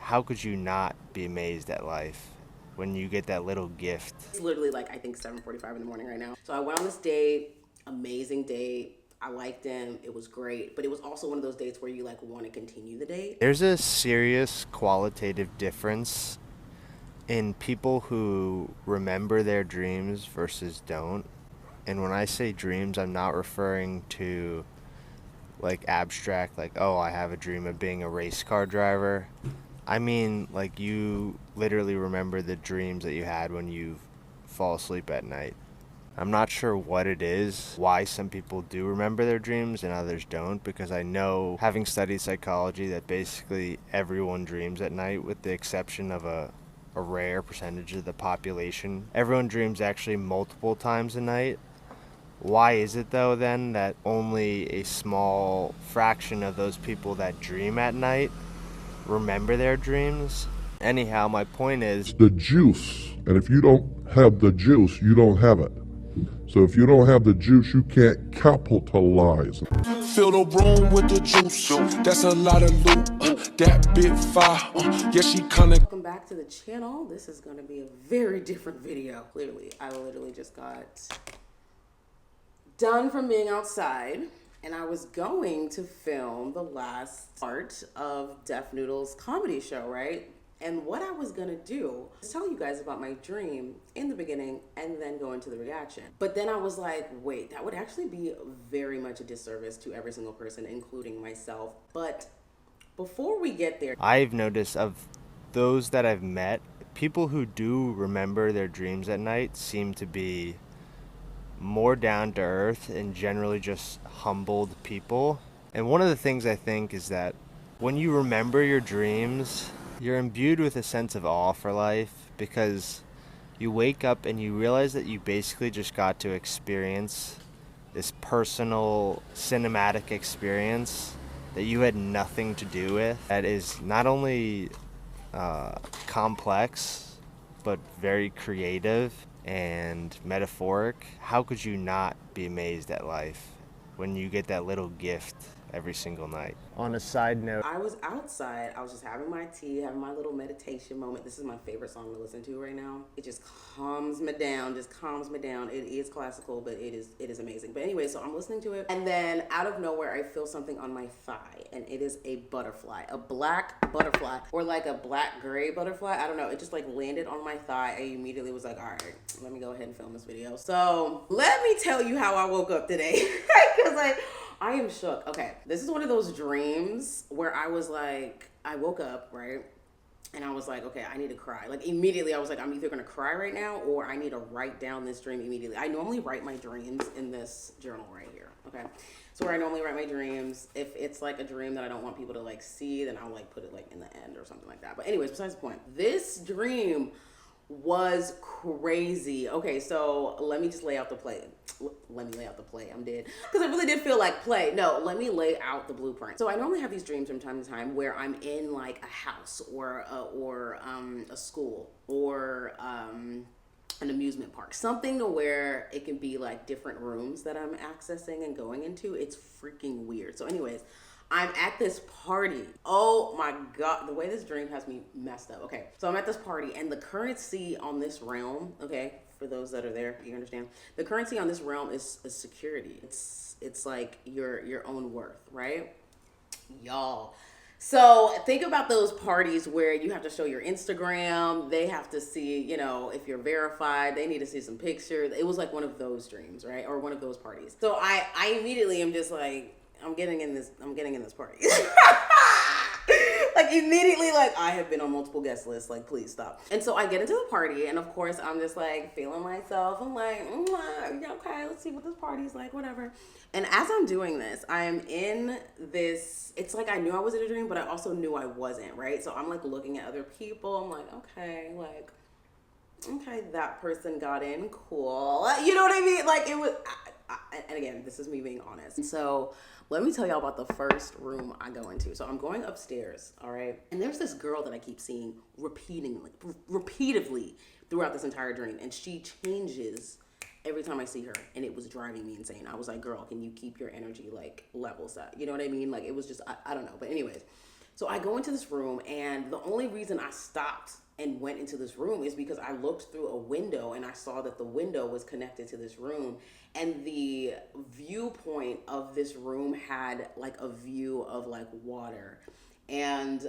how could you not be amazed at life when you get that little gift? It's literally like, I think 7:45 in the morning right now. So I went on this date, amazing date. I liked him. It was great. But it was also one of those dates where you like want to continue the date. There's a serious qualitative difference in people who remember their dreams versus don't. And when I say dreams, I'm not referring to like abstract, like, oh, I have a dream of being a race car driver. I mean, like, you literally remember the dreams that you had when you fall asleep at night. I'm not sure what it is, why some people do remember their dreams and others don't, because I know, having studied psychology, that basically everyone dreams at night with the exception of a rare percentage of the population. Everyone dreams actually multiple times a night. Why is it though then that only a small fraction of those people that dream at night remember their dreams? Anyhow, my point is the juice. And if you don't have the juice, you don't have it. So if you don't have the juice, you can't capitalize. Fill the room with the juice. That's a lot of loot. That bit fire. Yeah, she kinda. Welcome back to the channel. This is going to be a very different video. Clearly, I literally just got done from being outside. And I was going to film the last part of Def Noodle's comedy show, right? And what I was gonna do is tell you guys about my dream in the beginning and then go into the reaction. But then I was like, wait, that would actually be very much a disservice to every single person, including myself. But before we get there, I've noticed of those that I've met, people who do remember their dreams at night seem to be more down to earth and generally just humbled people. And one of the things I think is that when you remember your dreams, you're imbued with a sense of awe for life, because you wake up and you realize that you basically just got to experience this personal cinematic experience that you had nothing to do with, that is not only complex but very creative and metaphoric. How could you not be amazed at life when you get that little gift every single night? On a side note, I was outside. I was just having my tea, having my little meditation moment. This is my favorite song to listen to right now. It just calms me down, just calms me down. It is classical, but it is amazing. But anyway, so I'm listening to it, and then out of nowhere, I feel something on my thigh, and it is a butterfly, a black butterfly, or like a black gray butterfly. I don't know. It just like landed on my thigh. I immediately was like, all right, let me go ahead and film this video. So let me tell you how I woke up today, because I am shook. Okay, this is one of those dreams where I was like, I woke up, right? And I was like, okay, I need to cry. Like immediately I was like, I'm either gonna cry right now or I need to write down this dream immediately. I normally write my dreams in this journal right here, okay? So where I normally write my dreams, if it's like a dream that I don't want people to like see, then I'll like put it like in the end or something like that. But anyways, besides the point, this dream was crazy. Okay, so let me just lay out the play. Let me lay out the play. I'm dead. Because I really did feel like play. No, let me lay out the blueprint. So I normally have these dreams from time to time where I'm in like a house or a school or an amusement park. Something to where it can be like different rooms that I'm accessing and going into. It's freaking weird. So anyways, I'm at this party. Oh my God, the way this dream has me messed up. Okay, so I'm at this party and the currency on this realm, okay, for those that are there, you understand? The currency on this realm is security. It's like your own worth, right? Y'all. So think about those parties where you have to show your Instagram. They have to see, you know, if you're verified. They need to see some pictures. It was like one of those dreams, right? Or one of those parties. So I immediately am just like, I'm getting in this party. Like immediately, like I have been on multiple guest lists, like please stop. And so I get into the party and of course I'm just like feeling myself. I'm like, okay, let's see what this party's like, whatever. And as I'm doing this, I'm in this, it's like I knew I was in a dream, but I also knew I wasn't, right? So I'm like looking at other people. I'm like, okay, that person got in, cool. You know what I mean? Like it was, and again, this is me being honest. So let me tell y'all about the first room I go into. So I'm going upstairs, all right? And there's this girl that I keep seeing repeatedly throughout this entire dream. And she changes every time I see her. And it was driving me insane. I was like, girl, can you keep your energy like level set? You know what I mean? Like it was just, I don't know. But anyways, So I go into this room, and the only reason I stopped and went into this room is because I looked through a window and I saw that the window was connected to this room, and the viewpoint of this room had like a view of like water and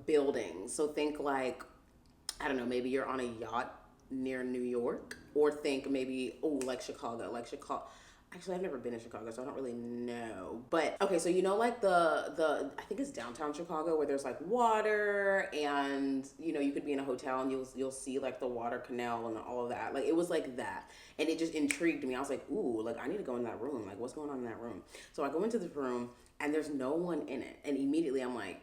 buildings. So think like, I don't know, maybe you're on a yacht near New York, or think maybe, oh, like Chicago. Actually, I've never been in Chicago, so I don't really know. But okay, so you know, like the I think it's downtown Chicago, where there's like water, and you know, you could be in a hotel and you'll see like the water canal and all of that. Like it was like that, and it just intrigued me. I was like, ooh, like I need to go in that room. Like what's going on in that room? So I go into this room, and there's no one in it, and immediately I'm like,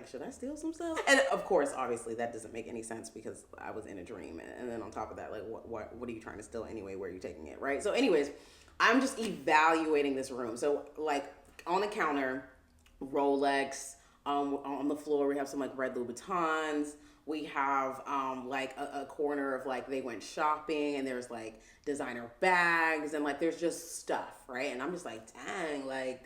should I steal some stuff? And of course, obviously, that doesn't make any sense because I was in a dream. And then on top of that, like, what are you trying to steal anyway? Where are you taking it, right? So anyways, I'm just evaluating this room. So like on the counter, Rolex. On the floor, we have some like red Louboutins. We have like a corner of like they went shopping, and there's like designer bags, and like there's just stuff, right? And I'm just like, dang, like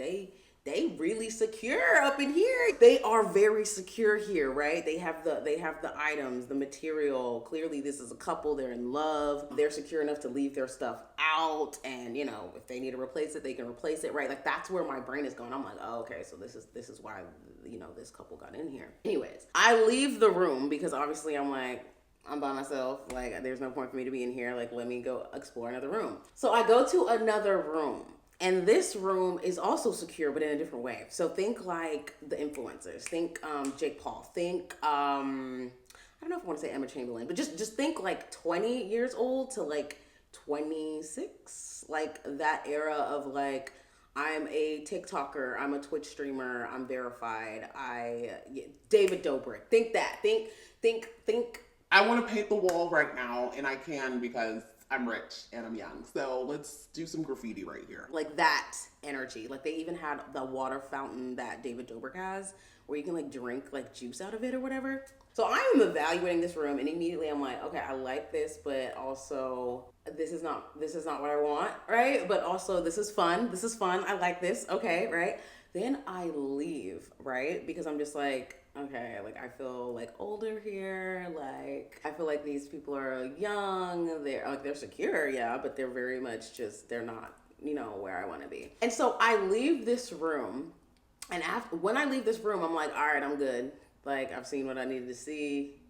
they really secure up in here. They are very secure here, right? They have the items, the material. Clearly this is a couple, they're in love. They're secure enough to leave their stuff out, and you know, if they need to replace it, they can replace it, right? Like that's where my brain is going. I'm like, oh, okay, so this is why, you know, this couple got in here. Anyways, I leave the room because obviously I'm like, I'm by myself. Like there's no point for me to be in here. Like let me go explore another room. So I go to another room. And this room is also secure, but in a different way. So think like the influencers. Think Jake Paul. Think, I don't know if I want to say Emma Chamberlain, but just think like 20 years old to like 26. Like that era of like, I'm a TikToker, I'm a Twitch streamer, I'm verified. David Dobrik. Think that. Think. I want to paint the wall right now, and I can because I'm rich and I'm young. So let's do some graffiti right here. Like that energy. Like they even had the water fountain that David Dobrik has, where you can like drink like juice out of it or whatever. So I am evaluating this room, and immediately I'm like, okay, I like this, but also this is not what I want, right? But also this is fun. I like this. Okay, right? Then I leave, right? Because I'm just like, okay, like I feel like older here. Like I feel like these people are young. They're secure, yeah, but they're very much just, they're not, you know, where I want to be. And so I leave this room, and when I leave this room, I'm like, all right, I'm good. Like I've seen what I needed to see.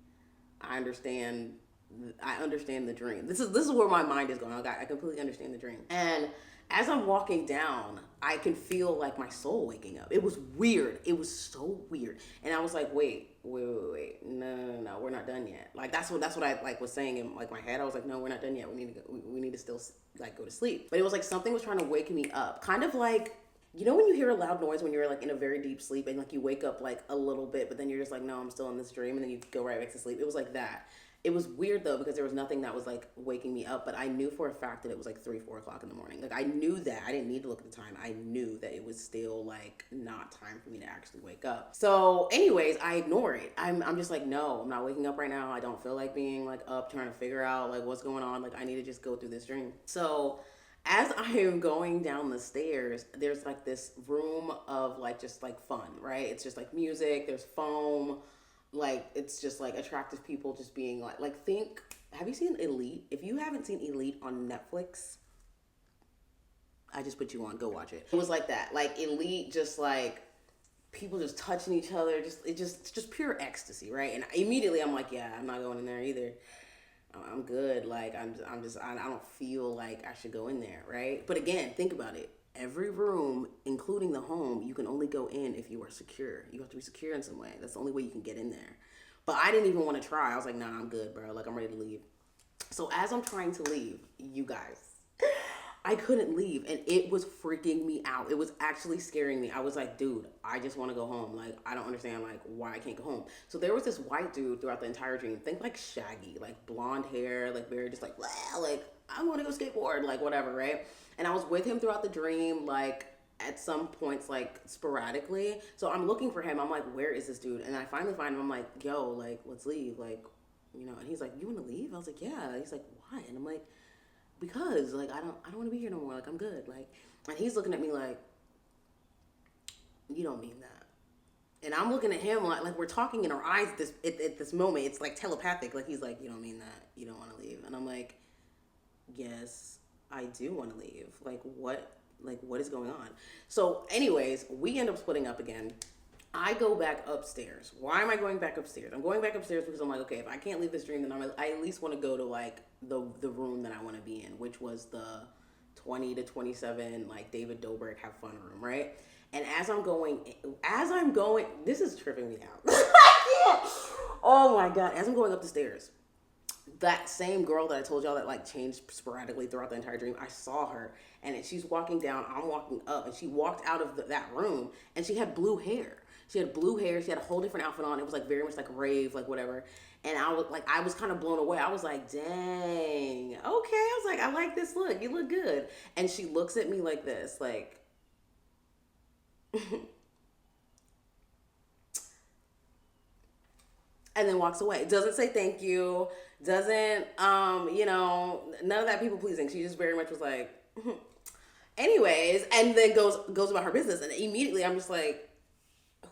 I understand the dream. This is where my mind is going. I completely understand the dream. And as I'm walking down, I can feel like my soul waking up. It was weird. It was so weird. And I was like, wait. No, we're not done yet. Like that's what I like was saying in like my head. I was like, no, we're not done yet. We need to still like go to sleep. But it was like something was trying to wake me up. Kind of like, you know when you hear a loud noise when you're like in a very deep sleep and like you wake up like a little bit, but then you're just like, no, I'm still in this dream, and then you go right back to sleep. It was like that. It was weird though, because there was nothing that was like waking me up, but I knew for a fact that it was like 3-4 o'clock in the morning. Like I knew that. I didn't need to look at the time. I knew that it was still like not time for me to actually wake up. So anyways, I ignore it. I'm just like, no, I'm not waking up right now. I don't feel like being like up trying to figure out like what's going on. Like I need to just go through this dream. So as I am going down the stairs, there's like this room of like just like fun, right? It's just like music, there's foam, like it's just like attractive people just being like think, have you seen Elite? If you haven't seen Elite on Netflix, I just put you on, go watch it. It was like that, like Elite, just like people just touching each other, just pure ecstasy, right? And immediately I'm like, yeah, I'm not going in there either. I'm good. Like I don't feel like I should go in there, right? But again, think about it. Every room, including the home, you can only go in if you are secure. You have to be secure in some way. That's the only way you can get in there. But I didn't even want to try. I was like, nah, I'm good, bro. Like I'm ready to leave. So as I'm trying to leave, you guys, I couldn't leave, and it was freaking me out. It was actually scaring me. I was like, dude, I just want to go home. Like, I don't understand, like, why I can't go home. So there was this white dude throughout the entire dream. Think like Shaggy, like blonde hair, like very just like, well, like, I want to go skateboard, like whatever, right? And I was with him throughout the dream, like at some points, like sporadically. So I'm looking for him. I'm like, where is this dude? And I finally find him. I'm like, yo, like, let's leave. Like, you know, and he's like, you want to leave? I was like, yeah. He's like, why? And I'm like, because like I don't want to be here no more. Like I'm good. Like, and he's looking at me like, you don't mean that. And I'm looking at him like we're talking in our eyes at this moment. It's like telepathic. Like he's like, you don't mean that. You don't want to leave. And I'm like, yes, I do want to leave. Like what is going on? So anyways, we end up splitting up again. I go back upstairs. Why am I going back upstairs? I'm going back upstairs because I'm like, okay, if I can't leave this dream, then I at least want to go to like the room that I want to be in, which was the 20 to 27 like David Dobrik have fun room, right? And as I'm going, this is tripping me out. I can't. Oh my God. As I'm going up the stairs, that same girl that I told y'all that like changed sporadically throughout the entire dream, I saw her and she's walking down, I'm walking up, and she walked out of that room and she had blue hair. She had blue hair. She had a whole different outfit on. It was like very much like rave, like whatever. And I was kind of blown away. I was like, dang, okay. I was like, I like this look. You look good. And she looks at me like this, like, and then walks away. Doesn't say thank you. Doesn't, none of that people pleasing. She just very much was like, anyways, and then goes about her business. And immediately I'm just like,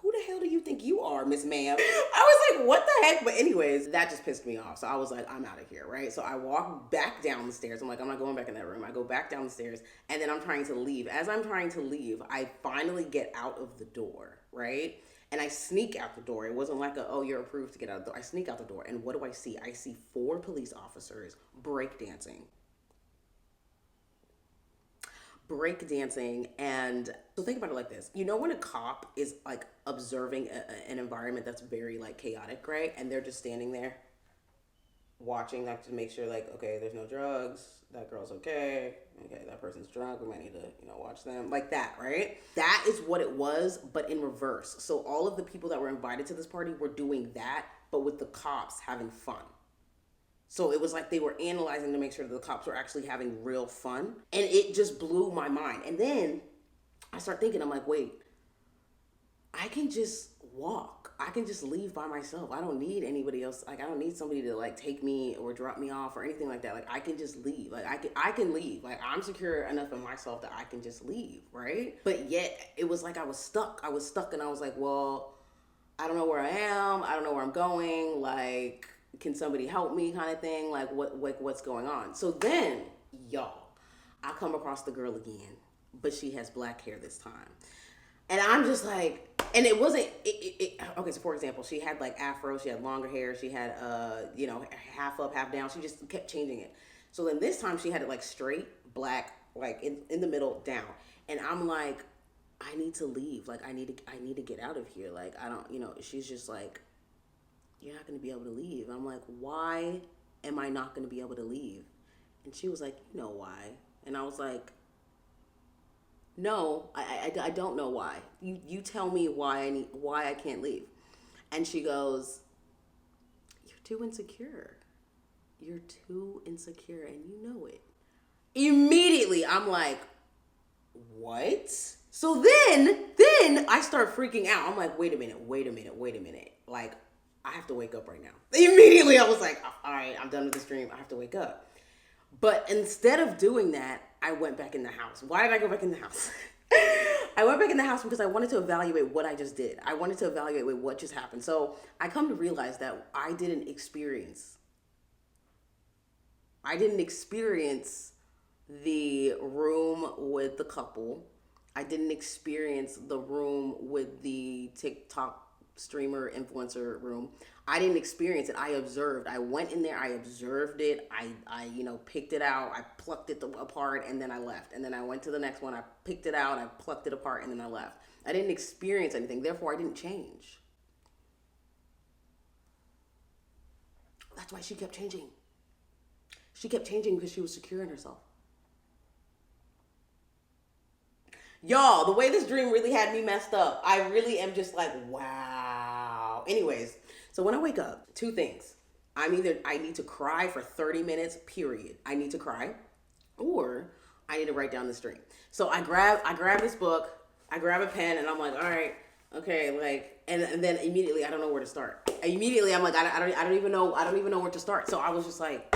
who the hell do you think you are, Miss Ma'am? I was like, what the heck? But anyways, that just pissed me off. So I was like, I'm out of here, right? So I walk back down the stairs. I'm like, I'm not going back in that room. I go back down the stairs, and then I'm trying to leave. As I'm trying to leave, I finally get out of the door, right? And I sneak out the door. It wasn't like oh, you're approved to get out of the door. I sneak out the door, and what do I see? I see 4 police officers breakdancing. And so think about it like this. You know when a cop is like observing an environment that's very like chaotic, right? And they're just standing there watching that to make sure like, okay, there's no drugs, that girl's okay, that person's drunk, we might need to, watch them, like that, right? That is what it was, but in reverse. So all of the people that were invited to this party were doing that, but with the cops having fun. So it was like they were analyzing to make sure that the cops were actually having real fun. And it just blew my mind. And then I start thinking, I'm like, wait, I can just walk. I can just leave by myself. I don't need anybody else. Like, I don't need somebody to like take me or drop me off or anything like that. Like, I can just leave. Like, I can leave. Like, I'm secure enough in myself that I can just leave, right? But yet it was like I was stuck. And I was like, well, I don't know where I am. I don't know where I'm going. Like, can somebody help me kind of thing? Like what's going on? So then, y'all, I come across the girl again, but she has black hair this time. And I'm just like, and it wasn't, okay, so for example, she had like afro, she had longer hair, she had, half up, half down. She just kept changing it. So then this time she had it like straight, black, like in the middle, down. And I'm like, I need to leave. Like, I need to get out of here. Like, I don't, she's just like, you're not going to be able to leave. I'm like, why am I not going to be able to leave? And she was like, you know why? And I was like, no, I don't know why. You tell me why I can't leave. And she goes, you're too insecure. You're too insecure and you know it. Immediately, I'm like, what? So then I start freaking out. I'm like, wait a minute. Like, I have to wake up right now. Immediately, I was like, all right, I'm done with this dream. I have to wake up. But instead of doing that, I went back in the house. Why did I go back in the house? I went back in the house because I wanted to evaluate what I just did. I wanted to evaluate what just happened. So I come to realize that I didn't experience the room with the couple. I didn't experience the room with the TikTok streamer influencer room. I didn't experience it. I observed. I went in there. I observed it. I picked it out. I plucked it apart, and then I left. And then I went to the next one. I picked it out. I plucked it apart, and then I left. I didn't experience anything. Therefore, I didn't change. That's why she kept changing. She kept changing because she was secure in herself. Y'all, the way this dream really had me messed up, I really am just like, wow. Anyways, so when I wake up, 2 things. I need to cry for 30 minutes, period. I need to cry, or I need to write down this dream. So I grab this book, I grab a pen, and I'm like, all right, okay, like, and then immediately I don't know where to start. Immediately I'm like, I don't even know where to start. So I was just like,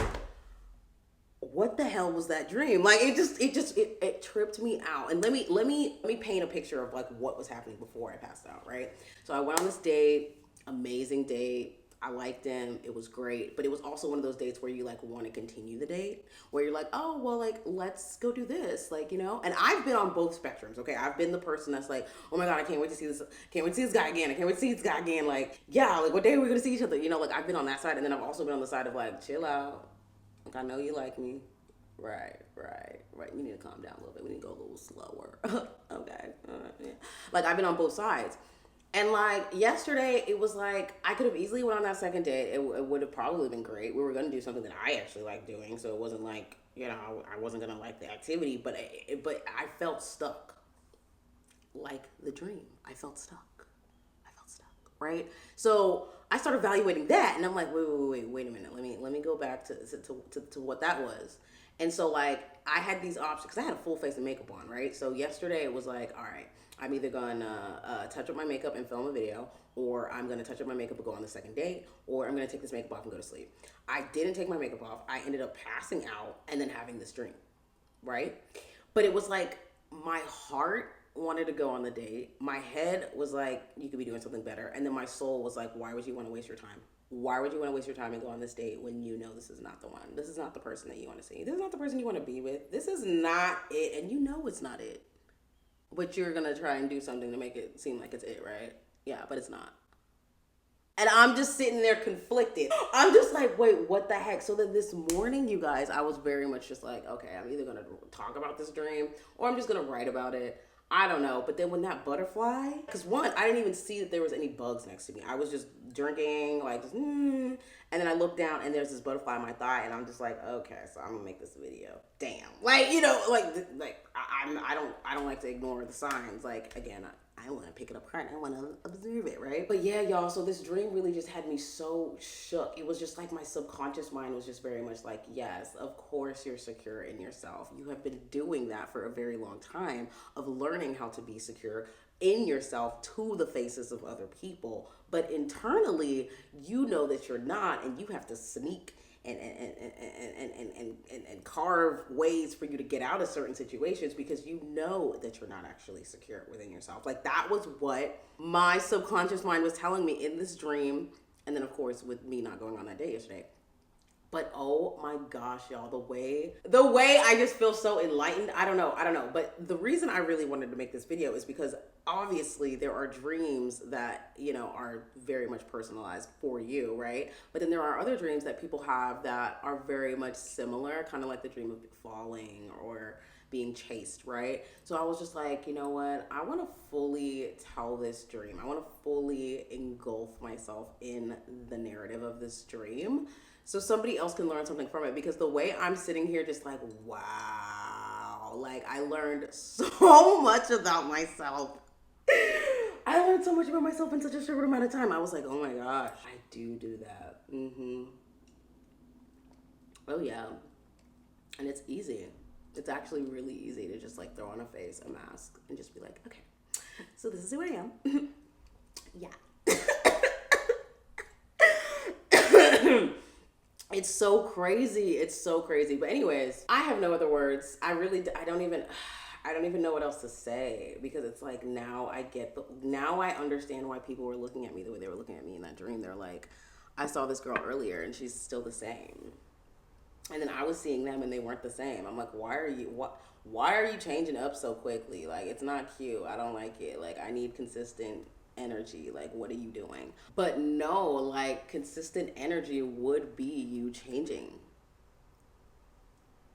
what the hell was that dream? Like it tripped me out. And let me paint a picture of like what was happening before I passed out, right? So I went on this date, amazing date. I liked him. It was great. But it was also one of those dates where you like want to continue the date, where you're like, oh, well, like, let's go do this. Like, you know, and I've been on both spectrums. Okay. I've been the person that's like, oh my God, I can't wait to see this. Can't wait to see this guy again. I can't wait to see this guy again. Like, yeah, like what day are we going to see each other? You know, like I've been on that side. And then I've also been on the side of like, chill out. Like, I know you like me. Right. You need to calm down a little bit. We need to go a little slower. Okay. Yeah. Like I've been on both sides. And like yesterday, it was like I could have easily went on that second date. It would have probably been great. We were gonna do something that I actually like doing, so it wasn't like, you know, I wasn't gonna like the activity. But I felt stuck, like the dream. I felt stuck, right? So I started evaluating that, and I'm like, wait a minute. Let me go back to what that was. And so like I had these options because I had a full face of makeup on, right? So yesterday it was like, all right, I'm either gonna touch up my makeup and film a video, or I'm gonna touch up my makeup and go on the second date, or I'm gonna take this makeup off and go to sleep. I didn't take my makeup off. I ended up passing out and then having this dream, right? But it was like my heart wanted to go on the date. My head was like, you could be doing something better. And then my soul was like, why would you want to waste your time? Why would you want to waste your time and go on this date when you know this is not the one? This is not the person that you want to see. This is not the person you want to be with. This is not it. And you know it's not it. But you're going to try and do something to make it seem like it's it, right? Yeah, but it's not. And I'm just sitting there conflicted. I'm just like, wait, what the heck? So then this morning, you guys, I was very much just like, okay, I'm either going to talk about this dream or I'm just going to write about it. I don't know. But then when that butterfly, because one, I didn't even see that there was any bugs next to me. I was just drinking, like, and then I looked down and there's this butterfly on my thigh, and I'm just like, okay, so I'm gonna make this video. Damn, like, you know, like I don't like to ignore the signs. Like, again, I want to pick it up apart. I want to observe it, right? But yeah, y'all, so this dream really just had me so shook. It was just like my subconscious mind was just very much like, yes, of course you're secure in yourself. You have been doing that for a very long time of learning how to be secure in yourself to the faces of other people. But internally, you know that you're not, and you have to sneak and carve ways for you to get out of certain situations because you know that you're not actually secure within yourself. Like, that was what my subconscious mind was telling me in this dream. And then, of course, with me not going on that date yesterday. But oh my gosh, y'all, the way I just feel so enlightened. I don't know. But the reason I really wanted to make this video is because obviously there are dreams that, you know, are very much personalized for you, right? But then there are other dreams that people have that are very much similar, kind of like the dream of falling or being chased, right? So I was just like, you know what? I want to fully tell this dream. I want to fully engulf myself in the narrative of this dream, so somebody else can learn something from it. Because the way I'm sitting here just like, wow, like I learned so much about myself. I learned so much about myself in such a short amount of time. I was like, oh my gosh, I do that. Oh yeah. And it's easy. It's actually really easy to just like throw on a face, a mask, and just be like, okay, so this is who I am. Yeah. It's so crazy. But anyways, I have no other words. I don't even know what else to say, because it's like now I understand why people were looking at me the way they were looking at me in that dream. They're like, I saw this girl earlier and she's still the same. And then I was seeing them and they weren't the same. I'm like, why are you changing up so quickly? Like, it's not cute. I don't like it. Like, I need consistent energy. Like, what are you doing? But no, like, consistent energy would be you changing.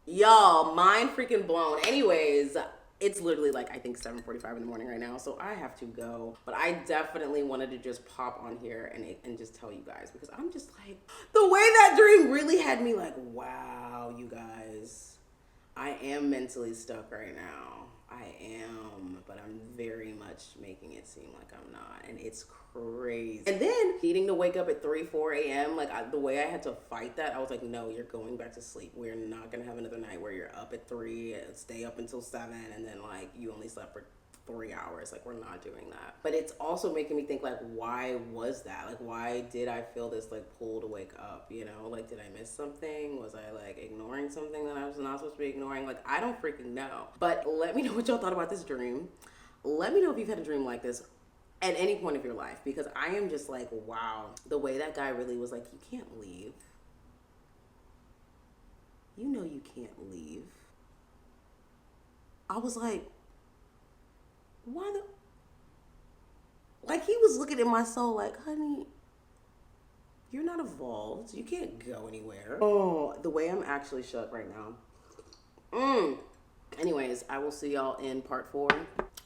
Y'all, mind freaking blown. Anyways, it's literally like, I think 7:45 in the morning right now, so I have to go. But I definitely wanted to just pop on here and just tell you guys, because I'm just like, the way that dream really had me like, wow, you guys, I am mentally stuck right now. I am, but I'm very much making it seem like I'm not, and it's crazy. And then needing to wake up at 4 a.m., like the way I had to fight that, I was like, no, you're going back to sleep. We're not gonna have another night where you're up at 3, stay up until 7, and then like you only slept for 3 hours. Like, we're not doing that. But it's also making me think, like, why was that? Like, why did I feel this, like, pull to wake up, you know? Like, did I miss something? Was I, like, ignoring something that I was not supposed to be ignoring? Like, I don't freaking know. But let me know what y'all thought about this dream. Let me know if you've had a dream like this at any point of your life, because I am just like, wow, the way that guy really was like, you can't leave. You know you can't leave. I was like, why the... Like, he was looking at my soul like, honey, you're not evolved. You can't go anywhere. Oh, the way I'm actually shook right now. Anyways, I will see y'all in part 4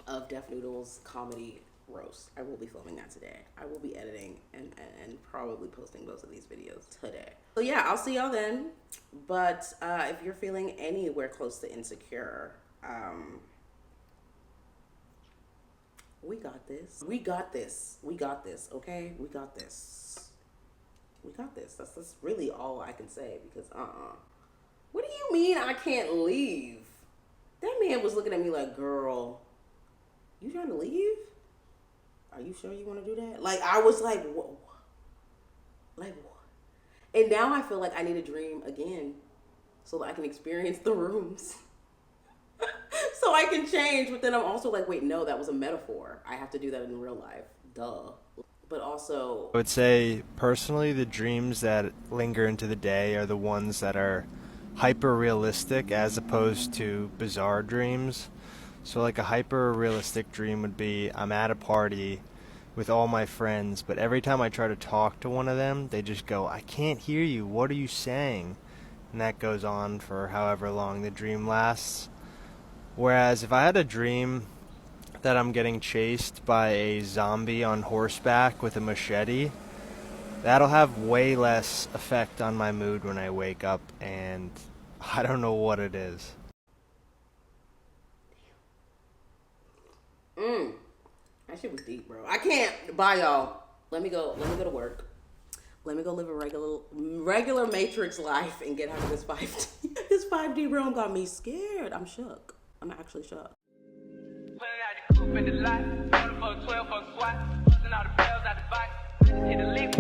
of Def Noodle's comedy roast. I will be filming that today. I will be editing and probably posting both of these videos today. So yeah, I'll see y'all then. But if you're feeling anywhere close to insecure, we got this. We got this. We got this, okay? We got this. We got this. That's really all I can say, because what do you mean I can't leave? That man was looking at me like, girl, you trying to leave? Are you sure you want to do that? Like, I was like, whoa. Like, what? And now I feel like I need a dream again so that I can experience the rooms. So I can change. But then I'm also like, wait, no, that was a metaphor. I have to do that in real life. Duh. But also, I would say, personally, the dreams that linger into the day are the ones that are hyper-realistic as opposed to bizarre dreams. So like a hyper-realistic dream would be, I'm at a party with all my friends, but every time I try to talk to one of them, they just go, I can't hear you, what are you saying? And that goes on for however long the dream lasts. Whereas if I had a dream that I'm getting chased by a zombie on horseback with a machete, that'll have way less effect on my mood when I wake up, and I don't know what it is. That shit was deep, bro. I can't. Bye, y'all. Let me go to work. Let me go live a regular Matrix life and get out of this 5D. This 5D realm got me scared. I'm shook. I'm actually shook. Pulling out the coupe in the lot, 12 for a squat, pushing all the bells out the box, hit the lick